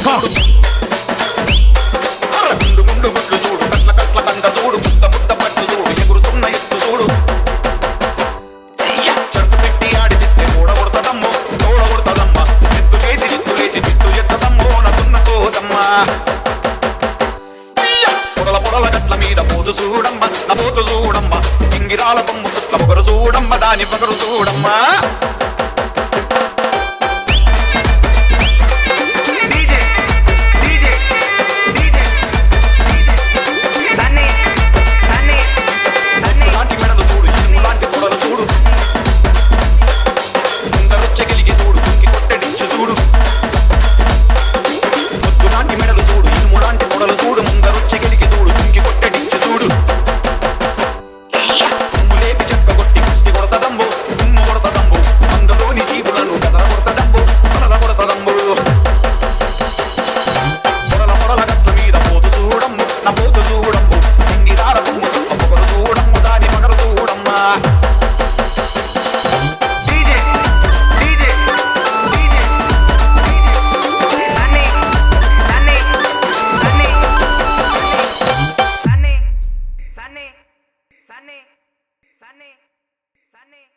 గుండు గుండు గుడ్లు చూడు, కట్ల కట్ల కండ చూడు, ముద్ద ముద్ద పట్టు చూడు, ఎగురుతున్న ఎత్తు చూడు. చెరుకు పెట్టి ఆడి తిట్టే కూడగొడతదమ్మో, తోడగొడతదమ్మ. ఎత్తులేసి నిత్తులేసి తిట్టు ఎత్తదమ్మో, నదున్న పోదమ్మా. పొడల పొడల గట్ల మీద పోతు చూడమ్మ, నా పోతు చూడమ్మ. ఇంగిరాల బొమ్ము సుట్ల పొగరు చూడమ్మ, దాని పొగరు చూడమ్మా. Sunny.